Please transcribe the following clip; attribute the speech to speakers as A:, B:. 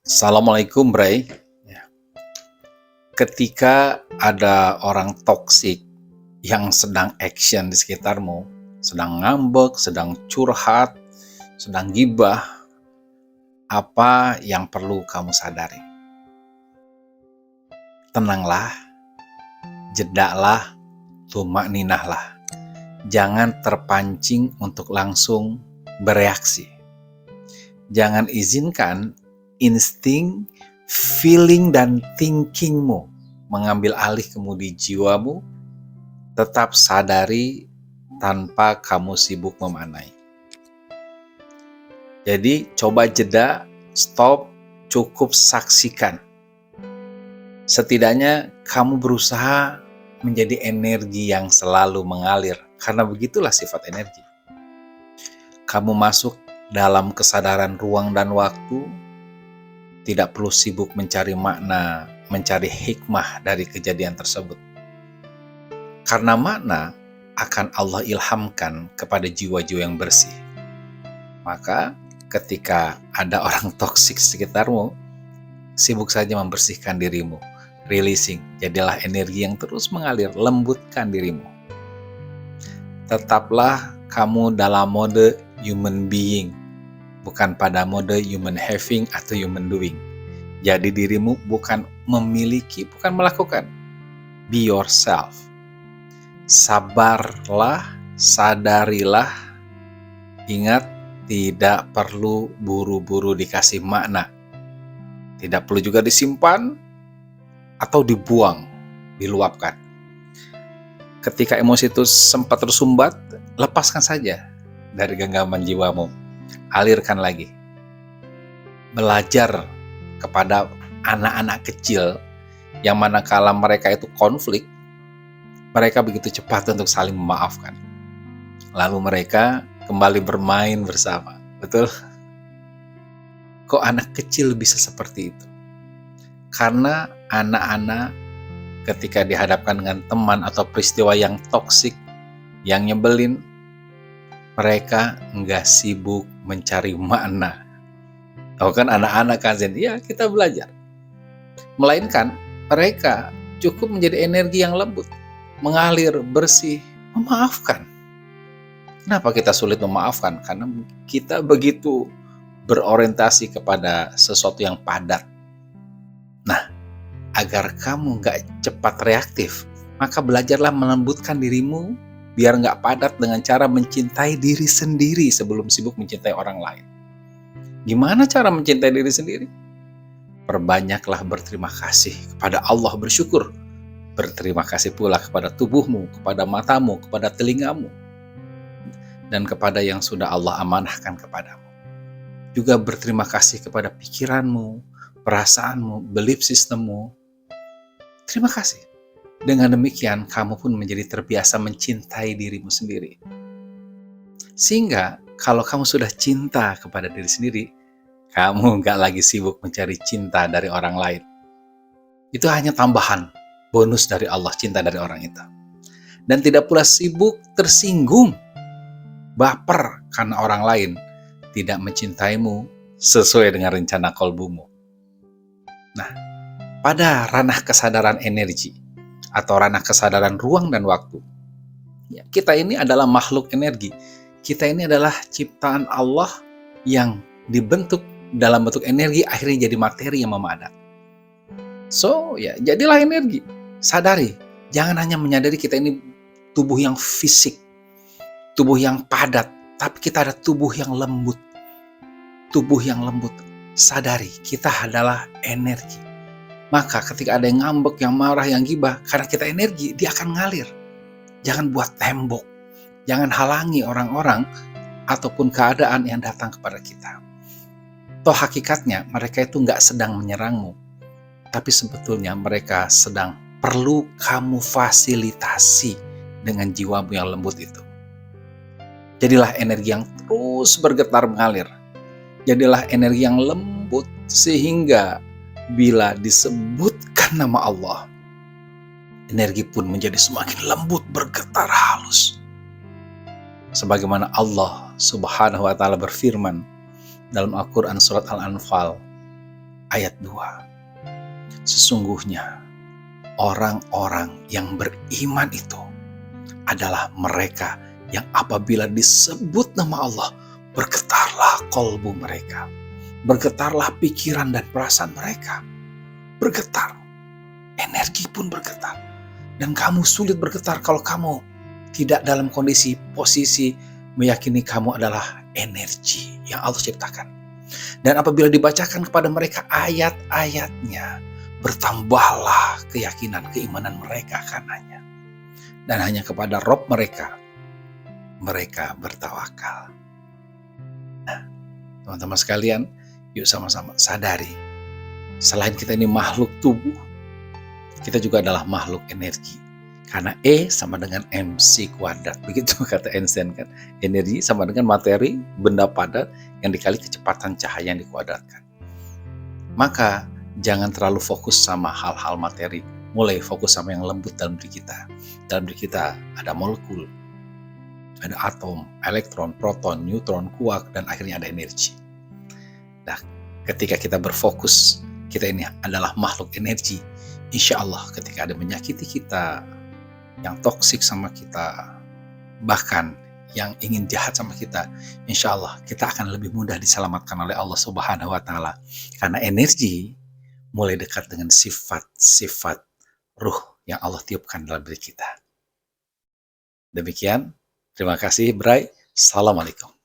A: Assalamualaikum, Bray. Ya. Ketika ada orang toksik yang sedang action di sekitarmu, sedang ngambek, sedang curhat, sedang gibah, apa yang perlu kamu sadari? Tenanglah, jedaklah, tumakninahlah. Jangan terpancing untuk langsung bereaksi. Jangan izinkan insting, feeling, dan thinkingmu mengambil alih kemudi jiwamu. Tetap sadari tanpa kamu sibuk memaknai. Jadi coba jeda, stop, cukup saksikan. Setidaknya kamu berusaha menjadi energi yang selalu mengalir, karena begitulah sifat energi. Kamu masuk dalam kesadaran ruang dan waktu, tidak perlu sibuk mencari makna, mencari hikmah dari kejadian tersebut. Karena makna akan Allah ilhamkan kepada jiwa-jiwa yang bersih. Maka ketika ada orang toksik sekitarmu, sibuk saja membersihkan dirimu, releasing, jadilah energi yang terus mengalir, lembutkan dirimu. Tetaplah kamu dalam mode human being, bukan pada mode human having atau human doing. Jadi dirimu bukan memiliki, bukan melakukan. Be yourself. Sabarlah, sadarilah. Ingat, tidak perlu buru-buru dikasih makna. Tidak perlu juga disimpan atau dibuang, diluapkan. Ketika emosi itu sempat tersumbat, lepaskan saja dari genggaman jiwamu. Alirkan lagi. Belajar kepada anak-anak kecil yang manakala mereka itu konflik, mereka begitu cepat untuk saling memaafkan. Lalu mereka kembali bermain bersama. Betul? Kok anak kecil bisa seperti itu? Karena anak-anak ketika dihadapkan dengan teman atau peristiwa yang toksik, yang nyebelin, mereka nggak sibuk mencari makna. Tahu kan anak-anak kan, ya kita belajar. Melainkan mereka cukup menjadi energi yang lembut, mengalir, bersih, memaafkan. Kenapa kita sulit memaafkan? Karena kita begitu berorientasi kepada sesuatu yang padat. Nah, agar kamu nggak cepat reaktif, maka belajarlah melembutkan dirimu biar nggak padat dengan cara mencintai diri sendiri sebelum sibuk mencintai orang lain. Gimana cara mencintai diri sendiri? Perbanyaklah berterima kasih kepada Allah, bersyukur. Berterima kasih pula kepada tubuhmu, kepada matamu, kepada telingamu, dan kepada yang sudah Allah amanahkan kepadamu. Juga berterima kasih kepada pikiranmu, perasaanmu, belief sistemmu. Terima kasih. Dengan demikian, kamu pun menjadi terbiasa mencintai dirimu sendiri. Sehingga, kalau kamu sudah cinta kepada diri sendiri, kamu nggak lagi sibuk mencari cinta dari orang lain. Itu hanya tambahan, bonus dari Allah, cinta dari orang itu. Dan tidak pula sibuk tersinggung, baper karena orang lain tidak mencintaimu sesuai dengan rencana kolbumu. Nah, pada ranah kesadaran energi atau ranah kesadaran ruang dan waktu, kita ini adalah makhluk energi. Kita ini adalah ciptaan Allah yang dibentuk dalam bentuk energi, akhirnya jadi materi yang memadat. So, jadilah energi. Sadari, jangan hanya menyadari kita ini tubuh yang fisik, tubuh yang padat, tapi kita ada tubuh yang lembut. Tubuh yang lembut. Sadari, kita adalah energi. Maka ketika ada yang ngambek, yang marah, yang gibah, karena kita energi, dia akan ngalir. Jangan buat tembok. Jangan halangi orang-orang ataupun keadaan yang datang kepada kita. Toh hakikatnya mereka itu nggak sedang menyerangmu. Tapi sebetulnya mereka sedang perlu kamu fasilitasi dengan jiwamu yang lembut itu. Jadilah energi yang terus bergetar mengalir. Jadilah energi yang lembut sehingga bila disebutkan nama Allah, energi pun menjadi semakin lembut, bergetar halus. Sebagaimana Allah Subhanahu wa Ta'ala berfirman dalam Al-Quran surat Al-Anfal ayat 2. Sesungguhnya orang-orang yang beriman itu adalah mereka yang apabila disebut nama Allah, bergetarlah kolbu mereka, bergetarlah pikiran dan perasaan mereka, bergetar, energi pun bergetar. Dan kamu sulit bergetar kalau kamu tidak dalam kondisi posisi meyakini kamu adalah energi yang Allah ciptakan. Dan apabila dibacakan kepada mereka ayat-ayatnya, bertambahlah keyakinan, keimanan mereka karenanya. Dan hanya kepada Rob mereka bertawakal. Nah, teman-teman sekalian, yuk sama-sama sadari, selain kita ini makhluk tubuh, kita juga adalah makhluk energi. Karena E sama dengan MC kuadrat. Begitu kata Einstein kan. Energi sama dengan materi, benda padat yang dikali kecepatan cahaya yang dikuadratkan. Maka jangan terlalu fokus sama hal-hal materi. Mulai fokus sama yang lembut dalam diri kita. Dalam diri kita ada molekul, ada atom, elektron, proton, neutron, kuark, dan akhirnya ada energi. Nah, ketika kita berfokus, kita ini adalah makhluk energi. Insya Allah ketika ada menyakiti kita, yang toksik sama kita, bahkan yang ingin jahat sama kita, insya Allah kita akan lebih mudah diselamatkan oleh Allah Subhanahu wa Ta'ala. Karena energi mulai dekat dengan sifat-sifat ruh yang Allah tiupkan dalam diri kita. Demikian, terima kasih, Bray. Assalamualaikum.